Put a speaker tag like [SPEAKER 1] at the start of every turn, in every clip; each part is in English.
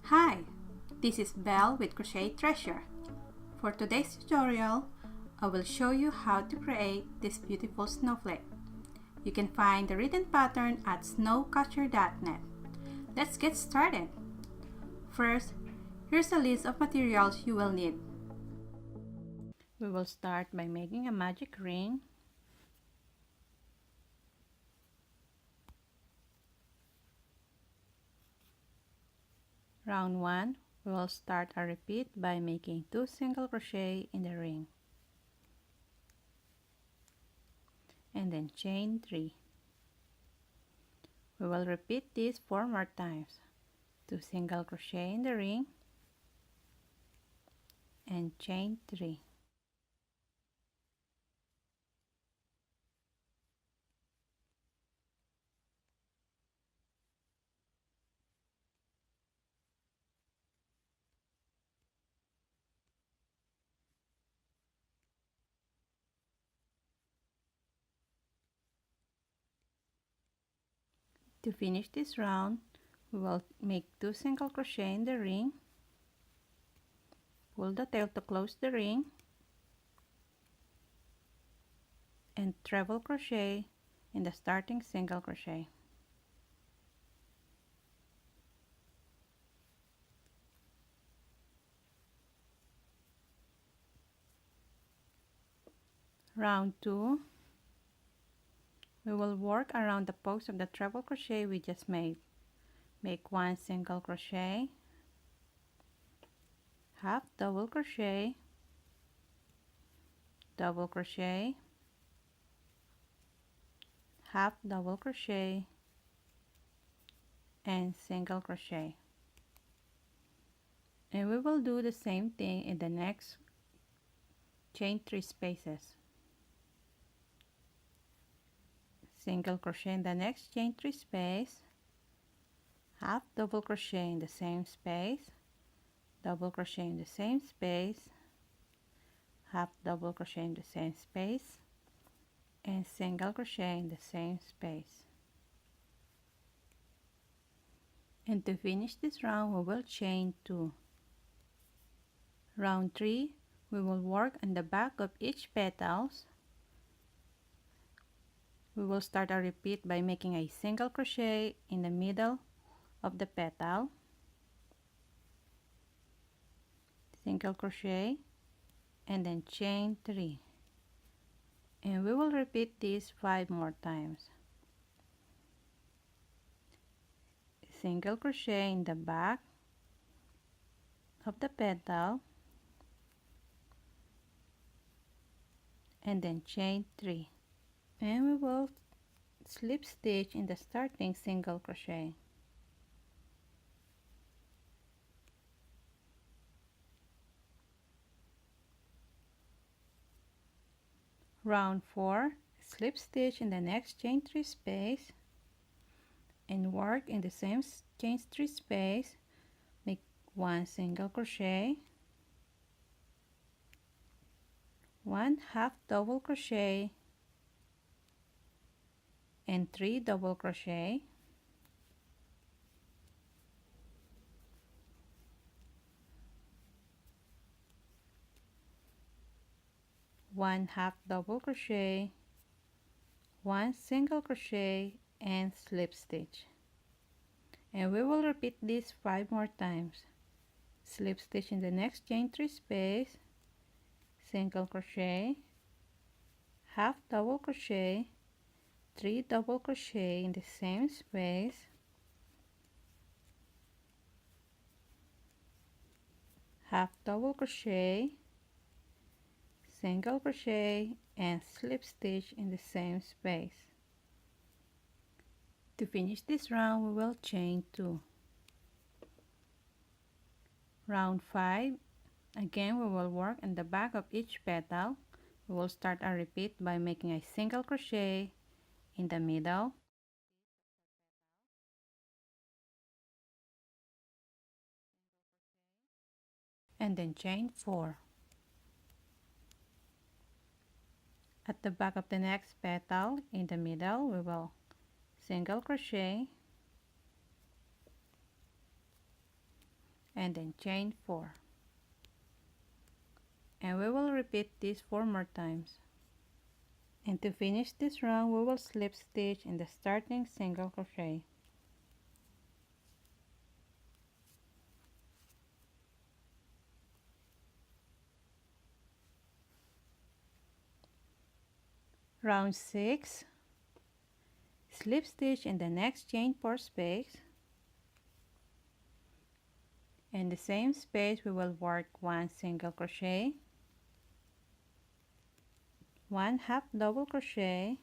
[SPEAKER 1] Hi, this is Belle with Crochet Treasure. For today's tutorial, I will show you how to create this beautiful snowflake. You can find the written pattern at snowcatcher.net. Let's get started. First, here's a list of materials you will need. We will start by making a magic ring. Round 1, we will start a repeat by making 2 single crochet in the ring. And then chain 3. We will repeat this 4 more times. 2 single crochet in the ring and chain 3. To finish this round, we will make 2 single crochet in the ring, pull the tail to close the ring, and treble crochet in the starting single crochet. Round 2, we will work around the post of the treble crochet we just made. Make 1 single crochet, half double crochet, double crochet, half double crochet, and single crochet. And we will do the same thing in the next chain 3 spaces. Single crochet in the next chain 3 space, half double crochet in the same space, double crochet in the same space, half double crochet in the same space, and single crochet in the same space. And to finish this round, we will chain 2. Round 3, we will work on the back of each petals. We will start a repeat by making a single crochet in the middle of the petal, single crochet, and then chain 3. And we will repeat this 5 more times. Single crochet in the back of the petal, and then chain 3. And we will slip stitch in the starting single crochet. Round 4, slip stitch in the next chain 3 space and work in the same chain 3 space. Make 1 single crochet, 1 half double crochet, and 3 double crochet, one half double crochet, 1 single crochet, and slip stitch. And we will repeat this 5 more times. Slip stitch in the next chain 3 space, single crochet, half double crochet, 3 double crochet in the same space, half double crochet, single crochet, and slip stitch in the same space. To finish this round, we will chain 2. Round 5, again we will work on the back of each petal. We will start a repeat by making a single crochet in the middle, and then chain 4. At the back of the next petal in the middle, we will single crochet, and then chain 4. And we will repeat this 4 more times. And to finish this round, we will slip stitch in the starting single crochet. Round 6, slip stitch in the next chain 4 space. In the same space, we will work 1 single crochet, 1 half double crochet,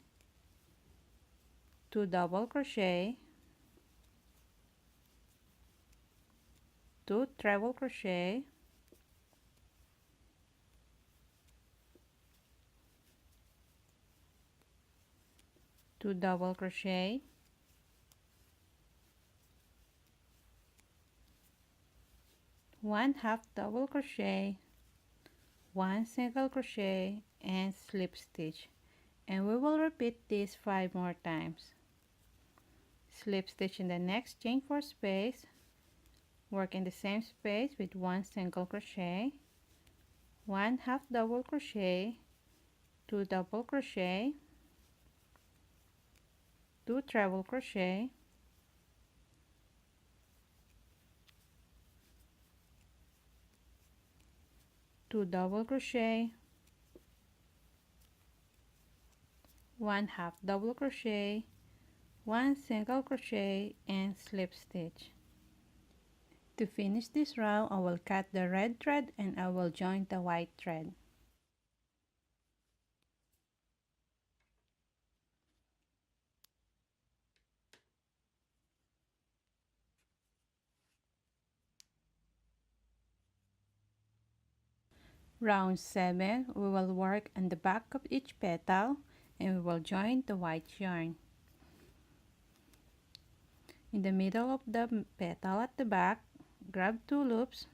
[SPEAKER 1] 2 double crochet, 2 treble crochet, 2 double crochet, 1 half double crochet, 1 single crochet, and slip stitch. And we will repeat this 5 more times. Slip stitch in the next chain 4 space, work in the same space with 1 single crochet, 1 half double crochet, 2 double crochet, 2 treble crochet, 2 double crochet, 1 half double crochet, 1 single crochet, and slip stitch. To finish this round, I will cut the red thread and I will join the white thread. Round 7, we will work on the back of each petal and we will join the white yarn. In the middle of the petal at the back, grab 2 loops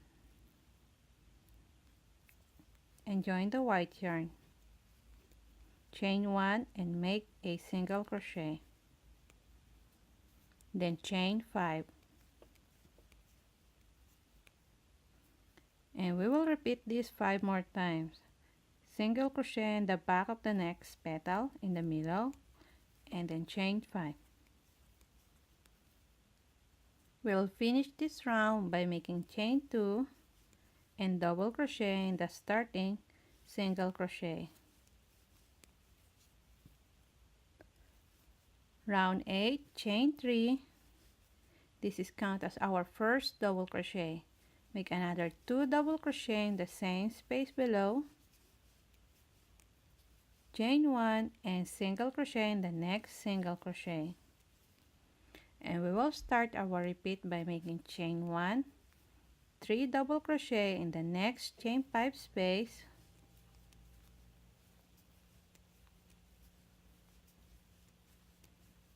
[SPEAKER 1] and join the white yarn. Chain 1 and make a single crochet. Then chain 5. And we will repeat this 5 more times. Single crochet in the back of the next petal in the middle and then chain 5. We'll finish this round by making chain 2 and double crochet in the starting single crochet. Round 8, chain 3. This is count as our first double crochet. Make another 2 double crochet in the same space below. Chain 1 and single crochet in the next single crochet. And we will start our repeat by making chain 1, 3 double crochet in the next chain 5 space,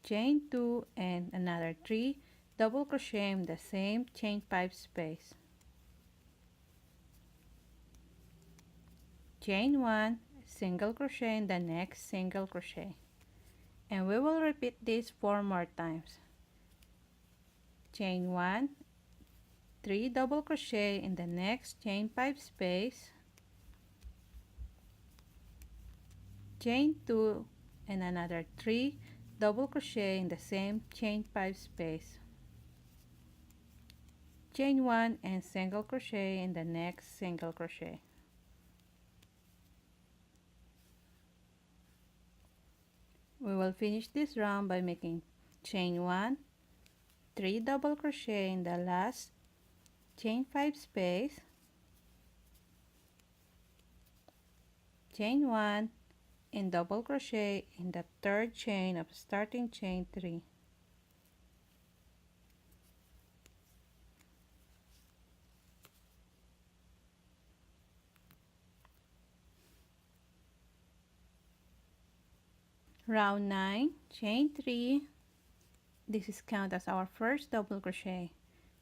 [SPEAKER 1] chain 2 and another 3 double crochet in the same chain 5 space, chain 1, single crochet in the next single crochet. And we will repeat this 4 more times. Chain 1, 3 double crochet in the next chain 5 space, chain 2 and another 3 double crochet in the same chain 5 space, chain 1 and single crochet in the next single crochet. We will finish this round by making chain 1, 3 double crochet in the last chain 5 space, chain 1 and double crochet in the third chain of starting chain 3. Round 9, chain 3. This is count as our first double crochet.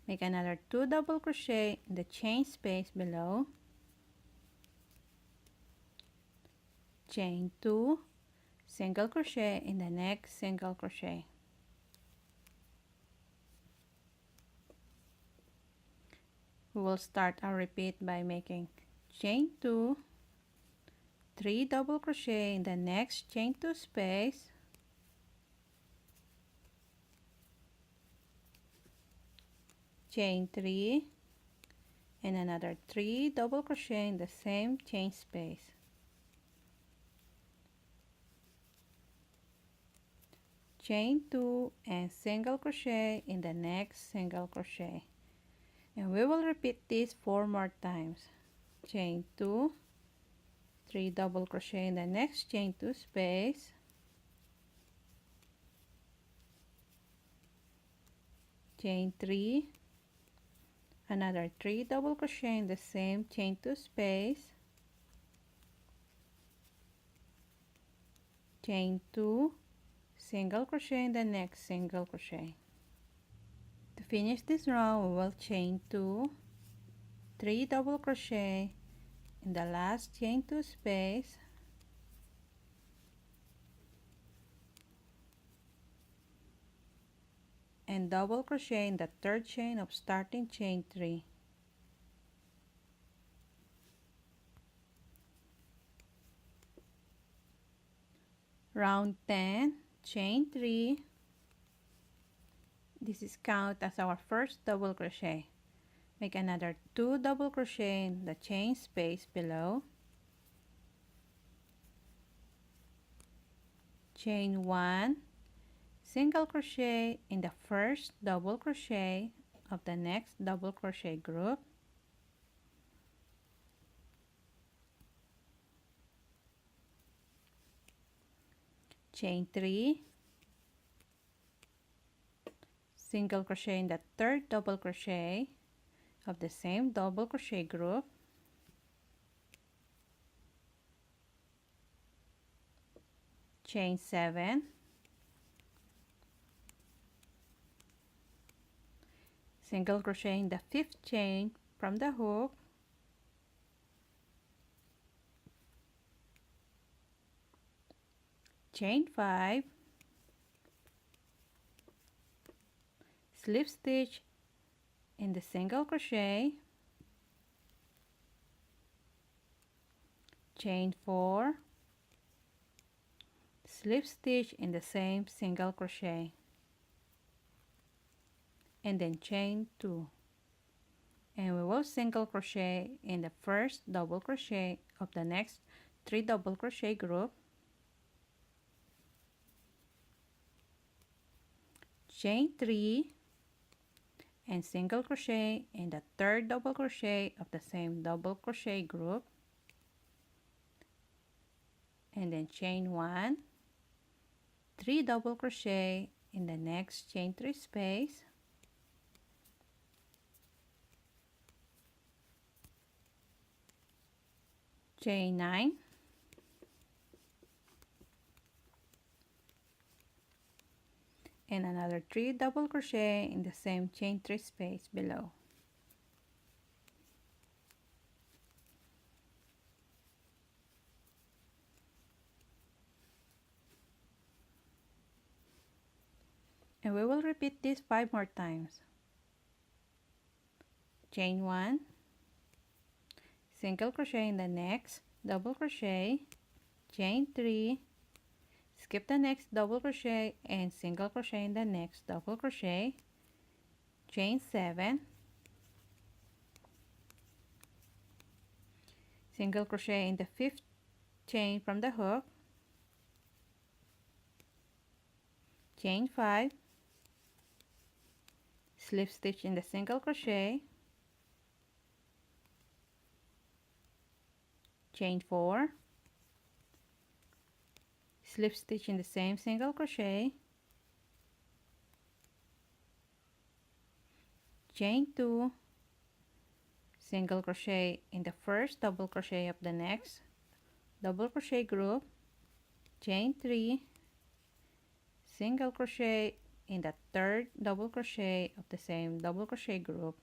[SPEAKER 1] Make another 2 double crochet in the chain space below, chain 2, single crochet in the next single crochet. We will start our repeat by making chain 2, 3 double crochet in the next chain 2 space, chain 3, and another 3 double crochet in the same chain space, chain 2 and single crochet in the next single crochet, and we will repeat this 4 more times. Chain 2, 3 double crochet in the next chain 2 space, chain 3, another 3 double crochet in the same chain 2 space, chain 2, single crochet in the next single crochet. To finish this round, we will chain 2, 3 double crochet in the last chain 2 space, and double crochet in the third chain of starting chain 3. Round 10, chain 3. This is count as our first double crochet. Make another 2 double crochet in the chain space below, chain 1, single crochet in the first double crochet of the next double crochet group, chain 3, single crochet in the third double crochet of the same double crochet group, chain 7, single crochet in the fifth chain from the hook, chain 5, slip stitch in the single crochet, chain 4, slip stitch in the same single crochet, and then chain 2, and we will single crochet in the first double crochet of the next 3 double crochet group, chain 3, and single crochet in the third double crochet of the same double crochet group, and then chain 1, 3 double crochet in the next chain 3 space, chain 9, and another 3 double crochet in the same chain 3 space below. And we will repeat this 5 more times. Chain 1, single crochet in the next double crochet, chain 3, skip the next double crochet and single crochet in the next double crochet, chain 7, single crochet in the fifth chain from the hook, chain 5, slip stitch in the single crochet, chain 4, slip stitch in the same single crochet, chain 2, single crochet in the first double crochet of the next double crochet group, chain 3, single crochet in the third double crochet of the same double crochet group,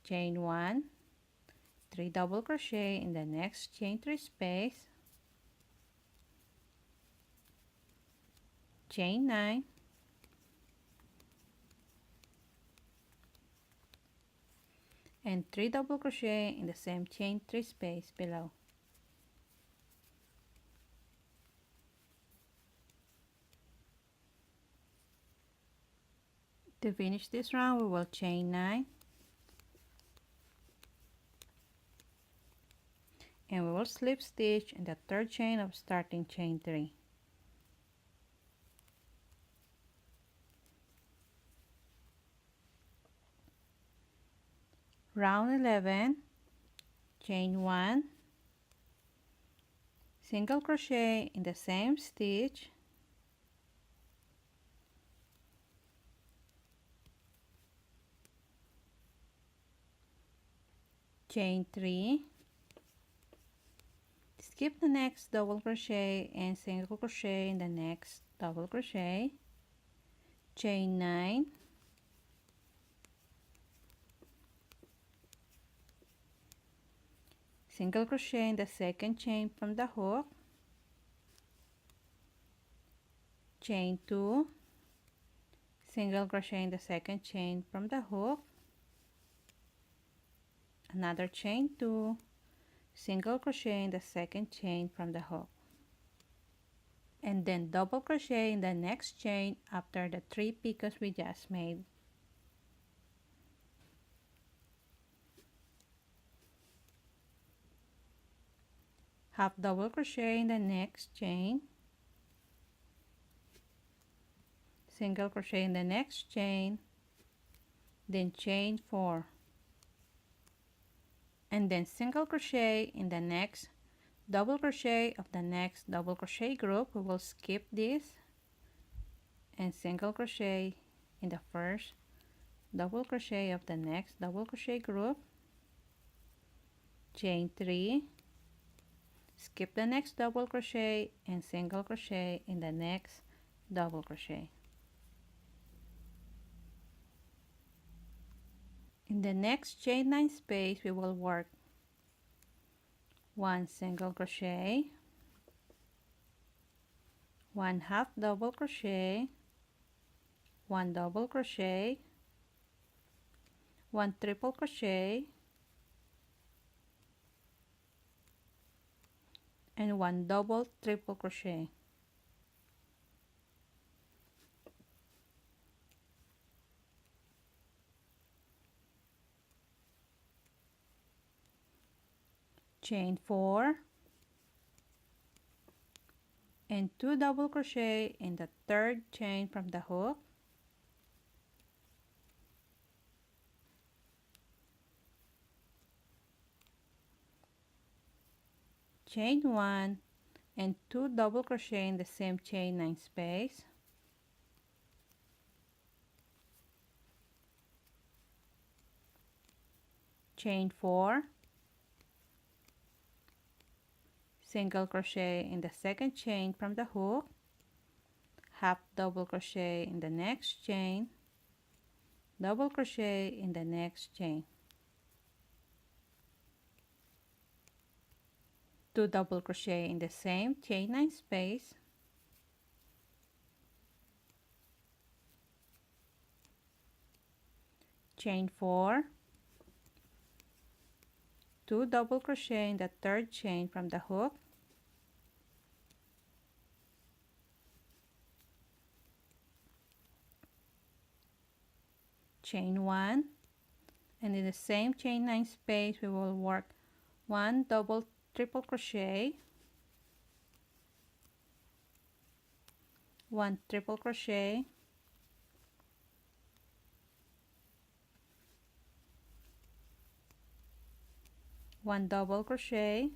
[SPEAKER 1] chain 1, 3 double crochet in the next chain 3 space, chain 9, and 3 double crochet in the same chain 3 space below. To finish this round, we will chain 9 and we will slip stitch in the third chain of starting chain 3. Round 11, chain 1, single crochet in the same stitch, chain 3, skip the next double crochet and single crochet in the next double crochet, chain 9, single crochet in the second chain from the hook, chain 2, single crochet in the second chain from the hook, another chain 2, single crochet in the second chain from the hook, and then double crochet in the next chain after the 3 picots we just made. Half double crochet in the next chain, single crochet in the next chain, then chain 4, and then single crochet in the next double crochet of the next double crochet group. We will skip this and single crochet in the first double crochet of the next double crochet group, chain 3, skip the next double crochet and single crochet in the next double crochet. In the next chain 9 space, we will work 1 single crochet, 1 half double crochet, 1 double crochet, 1 triple crochet, and 1 double triple crochet. Chain 4 and 2 double crochet in the third chain from the hook, chain 1 and 2 double crochet in the same chain 9 space, chain 4, single crochet in the second chain from the hook, half double crochet in the next chain, double crochet in the next chain, 2 double crochet in the same chain 9 space, chain 4, 2 double crochet in the third chain from the hook, chain 1, and in the same chain 9 space we will work 1 double triple crochet, 1 triple crochet, 1 double crochet,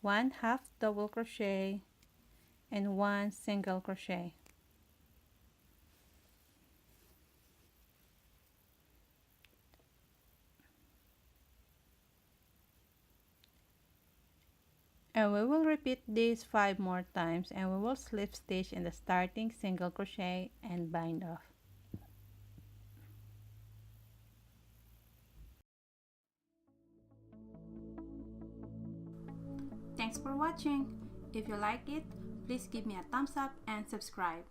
[SPEAKER 1] 1 half double crochet, and 1 single crochet. And we will repeat this 5 more times, and we will slip stitch in the starting single crochet and bind off. Thanks for watching. If you like it, please give me a thumbs up and subscribe.